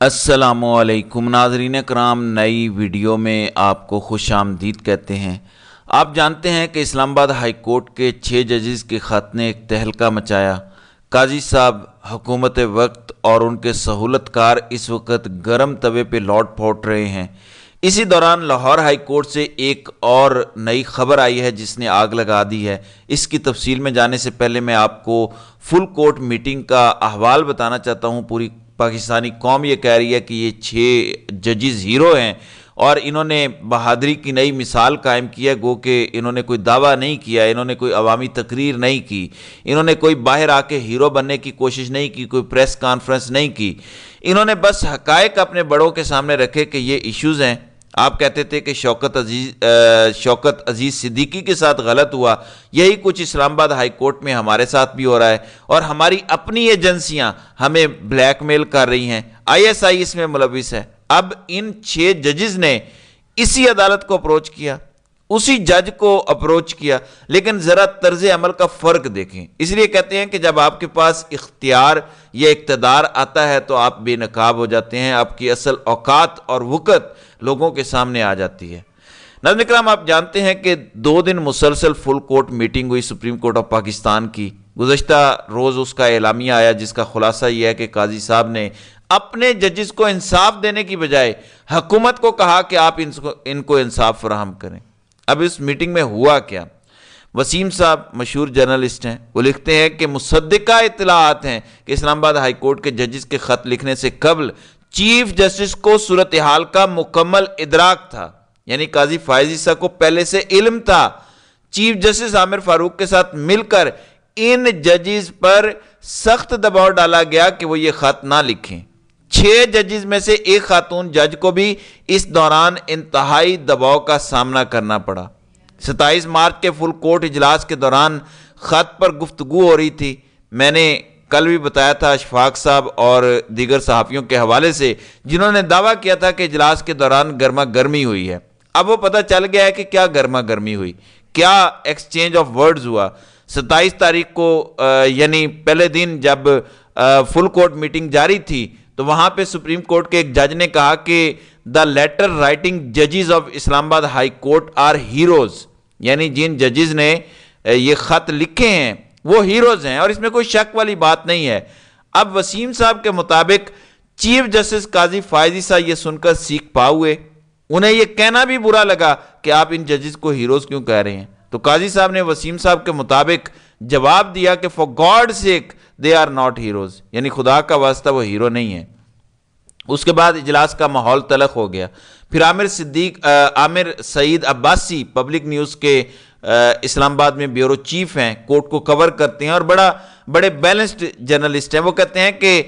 السلام علیکم ناظرین کرام، نئی ویڈیو میں آپ کو خوش آمدید کہتے ہیں۔ آپ جانتے ہیں کہ اسلام آباد ہائی کورٹ کے 6 ججز کے خط نے ایک تہلکہ مچایا۔ قاضی صاحب حکومت وقت اور ان کے سہولت کار اس وقت گرم توے پہ لوٹ پھوٹ رہے ہیں۔ اسی دوران لاہور ہائی کورٹ سے ایک اور نئی خبر آئی ہے جس نے آگ لگا دی ہے۔ اس کی تفصیل میں جانے سے پہلے میں آپ کو فل کورٹ میٹنگ کا احوال بتانا چاہتا ہوں۔ پوری پاکستانی قوم یہ کہہ رہی ہے کہ یہ 6 ججز ہیرو ہیں اور انہوں نے بہادری کی نئی مثال قائم کی ہے، گو کہ انہوں نے کوئی دعویٰ نہیں کیا، انہوں نے کوئی عوامی تقریر نہیں کی، انہوں نے کوئی باہر آ کے ہیرو بننے کی کوشش نہیں کی، کوئی پریس کانفرنس نہیں کی۔ انہوں نے بس حقائق اپنے بڑوں کے سامنے رکھے کہ یہ ایشوز ہیں۔ آپ کہتے تھے کہ شوکت عزیز صدیقی کے ساتھ غلط ہوا، یہی کچھ اسلام آباد ہائی کورٹ میں ہمارے ساتھ بھی ہو رہا ہے، اور ہماری اپنی ایجنسیاں ہمیں بلیک میل کر رہی ہیں، ISI اس میں ملوث ہے۔ اب ان 6 ججز نے اسی عدالت کو اپروچ کیا، اسی جج کو اپروچ کیا، لیکن ذرا طرز عمل کا فرق دیکھیں۔ اس لیے کہتے ہیں کہ جب آپ کے پاس اختیار یا اقتدار آتا ہے تو آپ بے نقاب ہو جاتے ہیں، آپ کی اصل اوقات اور وقت لوگوں کے سامنے آ جاتی ہے۔ ناظرین کرام، آپ جانتے ہیں کہ 2 دن مسلسل فل کورٹ میٹنگ ہوئی سپریم کورٹ آف پاکستان کی۔ گزشتہ روز اس کا اعلامیہ آیا جس کا خلاصہ یہ ہے کہ قاضی صاحب نے اپنے ججز کو انصاف دینے کی بجائے حکومت کو کہا کہ آپ ان کو انصاف فراہم کریں۔ اب اس میٹنگ میں ہوا کیا؟ وسیم صاحب مشہور جرنلسٹ ہیں، وہ لکھتے ہیں کہ مصدقہ اطلاعات ہیں کہ اسلام آباد ہائی کورٹ کے ججز کے خط لکھنے سے قبل چیف جسٹس کو صورتحال کا مکمل ادراک تھا، یعنی قاضی فائز عیسیٰ کو پہلے سے علم تھا۔ چیف جسٹس عامر فاروق کے ساتھ مل کر ان ججز پر سخت دباؤ ڈالا گیا کہ وہ یہ خط نہ لکھیں۔ 6 ججز میں سے ایک خاتون جج کو بھی اس دوران انتہائی دباؤ کا سامنا کرنا پڑا۔ 27 مارچ کے فل کورٹ اجلاس کے دوران خط پر گفتگو ہو رہی تھی۔ میں نے کل بھی بتایا تھا اشفاق صاحب اور دیگر صحافیوں کے حوالے سے جنہوں نے دعویٰ کیا تھا کہ اجلاس کے دوران گرما گرمی ہوئی ہے۔ اب وہ پتہ چل گیا ہے کہ کیا گرما گرمی ہوئی، کیا ایکسچینج آف ورڈز ہوا۔ 27 تاریخ کو یعنی پہلے دن جب فل کورٹ میٹنگ جاری تھی تو وہاں پہ سپریم کورٹ کے ایک جج نے کہا کہ دا لیٹر رائٹنگ ججز آف اسلام آباد ہائی کورٹ آر ہیروز، یعنی جن ججز نے یہ خط لکھے ہیں وہ ہیروز ہیں، اور اس میں کوئی شک والی بات نہیں ہے۔ اب وسیم صاحب کے مطابق چیف جسٹس قاضی فائز عیسیٰ یہ سن کر سیکھ پا ہوئے، انہیں یہ کہنا بھی برا لگا کہ آپ ان ججز کو ہیروز کیوں کہہ رہے ہیں۔ تو قاضی صاحب نے وسیم صاحب کے مطابق جواب دیا کہ for God sake they are not heroes, یعنی خدا کا واسطہ وہ ہیرو نہیں ہے۔ اس کے بعد اجلاس کا ماحول تلخ ہو گیا۔ پھر عامر سعید عباسی پبلک نیوز کے اسلام آباد میں بیورو چیف ہیں، کورٹ کو کور کرتے ہیں اور بڑے بیلنسڈ جرنلسٹ ہیں، وہ کہتے ہیں کہ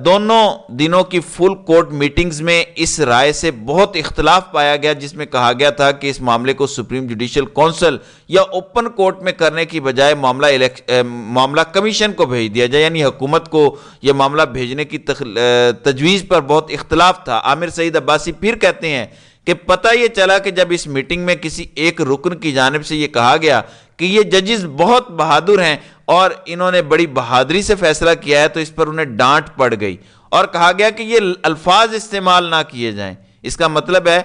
دونوں دنوں کی فل کورٹ میٹنگز میں اس رائے سے بہت اختلاف پایا گیا جس میں کہا گیا تھا کہ اس معاملے کو سپریم جوڈیشل کونسل یا اوپن کورٹ میں کرنے کی بجائے معاملہ کمیشن کو بھیج دیا جائے، یعنی حکومت کو یہ معاملہ بھیجنے کی تجویز پر بہت اختلاف تھا۔ عامر سعید عباسی پھر کہتے ہیں کہ پتہ یہ چلا کہ جب اس میٹنگ میں کسی ایک رکن کی جانب سے یہ کہا گیا کہ یہ ججز بہت بہادر ہیں اور انہوں نے بڑی بہادری سے فیصلہ کیا ہے، تو اس پر انہیں ڈانٹ پڑ گئی اور کہا گیا کہ یہ الفاظ استعمال نہ کیے جائیں۔ اس کا مطلب ہے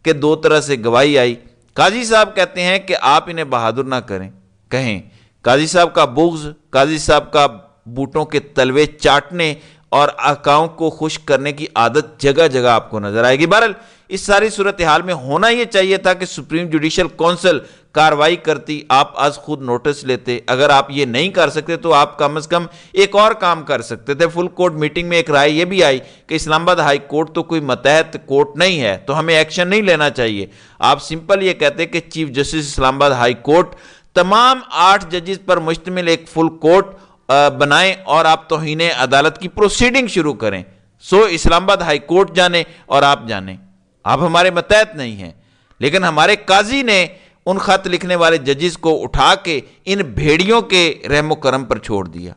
کہ 2 طرح سے گواہی آئی۔ قاضی صاحب کہتے ہیں کہ آپ انہیں بہادر نہ کہیں۔ قاضی صاحب کا بغض، قاضی صاحب کا بوٹوں کے تلوے چاٹنے اور آقاؤں کو خوش کرنے کی عادت جگہ جگہ آپ کو نظر آئے گی۔ بہرحال اس ساری صورتحال میں ہونا یہ چاہیے تھا کہ سپریم جوڈیشل کونسل کاروائی کرتی، آپ از خود نوٹس لیتے۔ اگر آپ یہ نہیں کر سکتے تو آپ کم از کم ایک اور کام کر سکتے تھے۔ فل کورٹ میٹنگ میں ایک رائے یہ بھی آئی کہ اسلام آباد ہائی کورٹ تو کوئی ماتحت کورٹ نہیں ہے، تو ہمیں ایکشن نہیں لینا چاہیے۔ آپ سمپل یہ کہتے کہ چیف جسٹس اسلام آباد ہائی کورٹ تمام 8 ججز پر مشتمل ایک فل کورٹ بنائیں اور آپ توہین عدالت کی پروسیڈنگ شروع کریں۔ اسلام آباد ہائی کورٹ جانے اور آپ جانیں، آپ ہمارے ماتحت نہیں ہیں، لیکن ہمارے قاضی نے ان خط لکھنے والے ججز کو اٹھا کے ان بھیڑیوں کے رحم و کرم پر چھوڑ دیا۔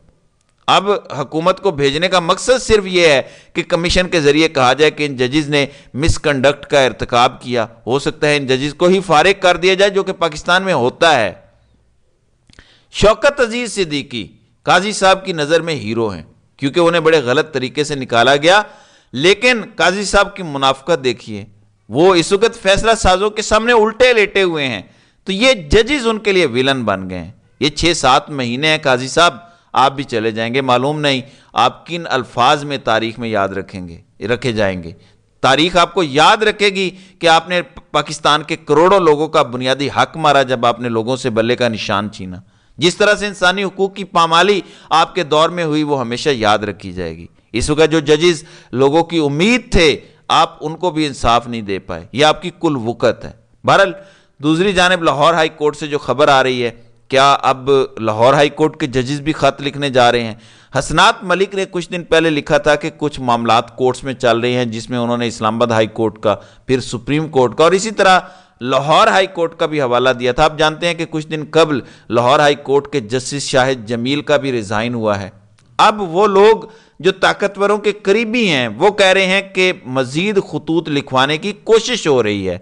اب حکومت کو بھیجنے کا مقصد صرف یہ ہے کہ کمیشن کے ذریعے کہا جائے کہ ان ججز نے مس کنڈکٹ کا ارتکاب کیا، ہو سکتا ہے ان ججز کو ہی فارغ کر دیا جائے، جو کہ پاکستان میں ہوتا ہے۔ شوکت عزیز صدیقی قاضی صاحب کی نظر میں ہیرو ہیں کیونکہ انہیں بڑے غلط طریقے سے نکالا گیا، لیکن قاضی صاحب کی منافقت دیکھیے، وہ اس وقت فیصلہ سازوں کے سامنے الٹے لیٹے ہوئے ہیں، تو یہ ججز ان کے لیے ویلن بن گئے ہیں۔ یہ 6-7 مہینے ہیں قاضی صاحب، آپ بھی چلے جائیں گے، معلوم نہیں آپ کن الفاظ میں تاریخ میں یاد رکھے جائیں گے۔ تاریخ آپ کو یاد رکھے گی کہ آپ نے پاکستان کے کروڑوں لوگوں کا بنیادی حق مارا جب آپ نے لوگوں سے بلے کا نشان چھینا۔ جس طرح سے انسانی حقوق کی پامالی آپ کے دور میں ہوئی، وہ ہمیشہ یاد رکھی جائے گی۔ اس وقت جو ججز لوگوں کی امید تھے، آپ ان کو بھی انصاف نہیں دے پائے، یہ آپ کی کل وقت ہے۔ بہرحال دوسری جانب لاہور ہائی کورٹ سے جو خبر آ رہی ہے، کیا اب لاہور ہائی کورٹ کے ججز بھی خط لکھنے جا رہے ہیں؟ حسنات ملک نے کچھ دن پہلے لکھا تھا کہ کچھ معاملات کورٹس میں چل رہے ہیں، جس میں انہوں نے اسلام آباد ہائی کورٹ کا، پھر سپریم کورٹ کا اور اسی طرح لاہور ہائی کورٹ کا بھی حوالہ دیا تھا۔ آپ جانتے ہیں کہ کچھ دن قبل لاہور ہائی کورٹ کے جسٹس شاہد جمیل کا بھی ریزائن ہوا ہے۔ اب وہ لوگ جو طاقتوروں کے قریبی ہیں، وہ کہہ رہے ہیں کہ مزید خطوط لکھوانے کی کوشش ہو رہی ہے۔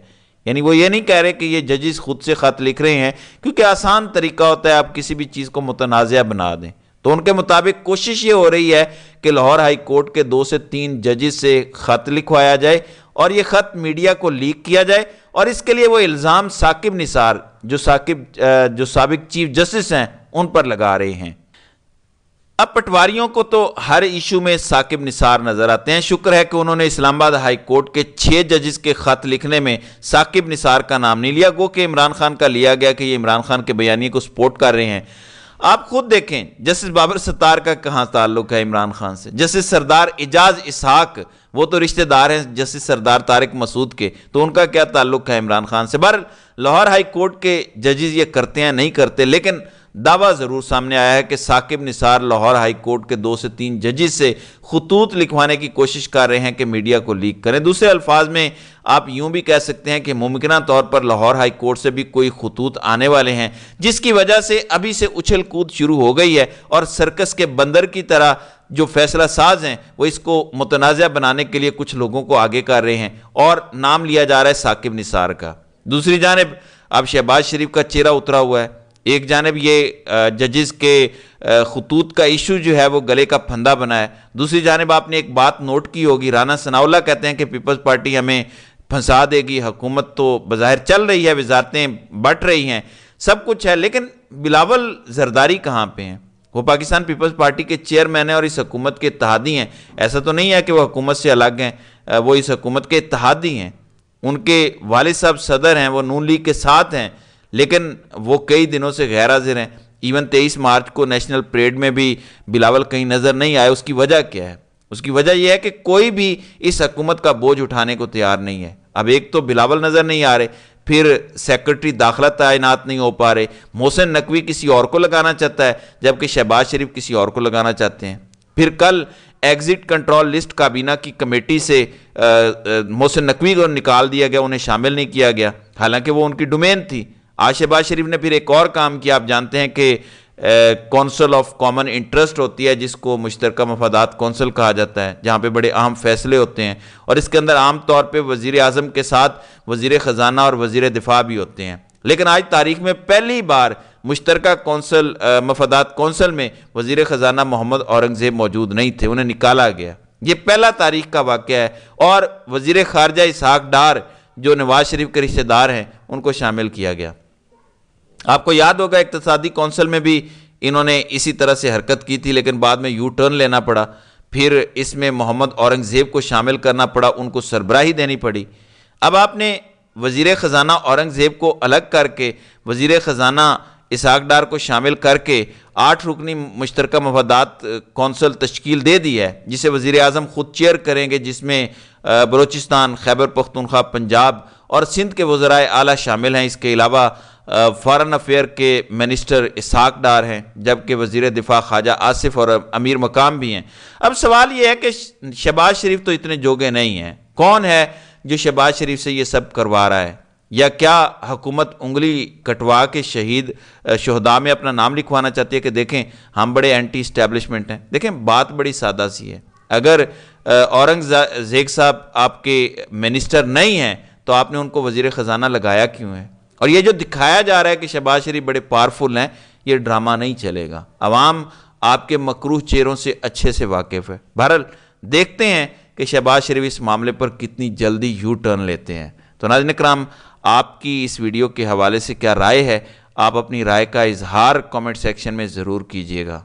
یعنی وہ یہ نہیں کہہ رہے کہ یہ ججز خود سے خط لکھ رہے ہیں، کیونکہ آسان طریقہ ہوتا ہے آپ کسی بھی چیز کو متنازع بنا دیں۔ تو ان کے مطابق کوشش یہ ہو رہی ہے کہ لاہور ہائی کورٹ کے 2 سے 3 ججز سے خط لکھوایا جائے اور یہ خط میڈیا کو لیک کیا جائے، اور اس کے لیے وہ الزام ثاقب نثار جو سابق چیف جسٹس ہیں ان پر لگا رہے ہیں۔ اب پٹواریوں کو تو ہر ایشو میں ثاقب نثار نظر آتے ہیں۔ شکر ہے کہ انہوں نے اسلام آباد ہائی کورٹ کے 6 ججز کے خط لکھنے میں ثاقب نثار کا نام نہیں لیا، گو کہ عمران خان کا لیا گیا کہ یہ عمران خان کے بیانیے کو سپورٹ کر رہے ہیں۔ آپ خود دیکھیں جسٹس بابر ستار کا کہاں تعلق ہے عمران خان سے، جسٹس سردار اعجاز اسحاق وہ تو رشتہ دار ہیں جسٹس سردار طارق مسعود کے، تو ان کا کیا تعلق ہے عمران خان سے؟ بہرحال لاہور ہائی کورٹ کے ججز یہ کرتے ہیں نہیں کرتے، لیکن دعویٰ ضرور سامنے آیا ہے کہ ثاقب نثار لاہور ہائی کورٹ کے 2 سے 3 ججز سے خطوط لکھوانے کی کوشش کر رہے ہیں کہ میڈیا کو لیک کریں۔ دوسرے الفاظ میں آپ یوں بھی کہہ سکتے ہیں کہ ممکنہ طور پر لاہور ہائی کورٹ سے بھی کوئی خطوط آنے والے ہیں، جس کی وجہ سے ابھی سے اچھل کود شروع ہو گئی ہے، اور سرکس کے بندر کی طرح جو فیصلہ ساز ہیں وہ اس کو متنازع بنانے کے لیے کچھ لوگوں کو آگے کر رہے ہیں، اور نام لیا جا رہا ہے ثاقب نثار کا۔ دوسری جانب اب شہباز شریف کا چہرہ اترا ہوا ہے۔ ایک جانب یہ ججز کے خطوط کا ایشو جو ہے وہ گلے کا پھندا بنا ہے، دوسری جانب آپ نے ایک بات نوٹ کی ہوگی، رانا ثناء اللہ کہتے ہیں کہ پیپلز پارٹی ہمیں پھنسا دے گی، حکومت تو بظاہر چل رہی ہے، وزارتیں بٹ رہی ہیں، سب کچھ ہے، لیکن بلاول زرداری کہاں پہ ہیں؟ وہ پاکستان پیپلز پارٹی کے چیئرمین ہیں اور اس حکومت کے اتحادی ہیں۔ ایسا تو نہیں ہے کہ وہ حکومت سے الگ ہیں، وہ اس حکومت کے اتحادی ہیں۔ ان کے والد صاحب صدر ہیں، وہ نون لیگ کے ساتھ ہیں، لیکن وہ کئی دنوں سے غیر حاضر ہیں۔ ایون 23 مارچ کو نیشنل پریڈ میں بھی بلاول کہیں نظر نہیں آئے۔ اس کی وجہ کیا ہے؟ اس کی وجہ یہ ہے کہ کوئی بھی اس حکومت کا بوجھ اٹھانے کو تیار نہیں ہے۔ اب ایک تو بلاول نظر نہیں آ رہے، پھر سیکرٹری داخلہ تعینات نہیں ہو پا رہے، محسن نقوی کسی اور کو لگانا چاہتا ہے جبکہ شہباز شریف کسی اور کو لگانا چاہتے ہیں۔ پھر کل ایگزٹ کنٹرول لسٹ کابینہ کی کمیٹی سے محسن نقوی کو نکال دیا گیا، انہیں شامل نہیں کیا گیا، حالانکہ وہ ان کی ڈومین تھی۔ آج شہباز شریف نے پھر ایک اور کام کیا، آپ جانتے ہیں کہ کونسل آف کامن انٹرسٹ ہوتی ہے، جس کو مشترکہ مفادات کونسل کہا جاتا ہے، جہاں پہ بڑے اہم فیصلے ہوتے ہیں، اور اس کے اندر عام طور پہ وزیر اعظم کے ساتھ وزیر خزانہ اور وزیر دفاع بھی ہوتے ہیں۔ لیکن آج تاریخ میں پہلی بار مشترکہ کونسل مفادات کونسل میں وزیر خزانہ محمد اورنگزیب موجود نہیں تھے، انہیں نکالا گیا۔ یہ پہلا تاریخ کا واقعہ ہے، اور وزیر خارجہ اسحاق ڈار جو نواز شریف کے رشتہ دار ہیں ان کو شامل کیا گیا۔ آپ کو یاد ہوگا اقتصادی کونسل میں بھی انہوں نے اسی طرح سے حرکت کی تھی، لیکن بعد میں یو ٹرن لینا پڑا، پھر اس میں محمد اورنگزیب کو شامل کرنا پڑا، ان کو سربراہی دینی پڑی۔ اب آپ نے وزیر خزانہ اورنگزیب کو الگ کر کے وزیر خزانہ اسحاق ڈار کو شامل کر کے 8 رکنی مشترکہ مفادات کونسل تشکیل دے دی ہے، جسے وزیر اعظم خود چیئر کریں گے، جس میں بلوچستان، خیبر پختونخوا، پنجاب اور سندھ کے وزرائے اعلیٰ شامل ہیں۔ اس کے علاوہ فارن افیئر کے منسٹر اسحاق ڈار ہیں، جبکہ وزیر دفاع خواجہ آصف اور امیر مقام بھی ہیں۔ اب سوال یہ ہے کہ شہباز شریف تو اتنے جوگے نہیں ہیں، کون ہے جو شہباز شریف سے یہ سب کروا رہا ہے؟ یا کیا حکومت انگلی کٹوا کے شہداء میں اپنا نام لکھوانا چاہتی ہے کہ دیکھیں ہم بڑے اینٹی اسٹیبلشمنٹ ہیں؟ دیکھیں بات بڑی سادہ سی ہے، اگر اورنگزیب صاحب آپ کے منسٹر نہیں ہیں تو آپ نے ان کو وزیر خزانہ لگایا کیوں ہے؟ اور یہ جو دکھایا جا رہا ہے کہ شہباز شریف بڑے پاورفل ہیں، یہ ڈرامہ نہیں چلے گا۔ عوام آپ کے مکروہ چہروں سے اچھے سے واقف ہے۔ بہرحال دیکھتے ہیں کہ شہباز شریف اس معاملے پر کتنی جلدی یو ٹرن لیتے ہیں۔ تو ناظرین اکرام، آپ کی اس ویڈیو کے حوالے سے کیا رائے ہے؟ آپ اپنی رائے کا اظہار کامنٹ سیکشن میں ضرور کیجیے گا۔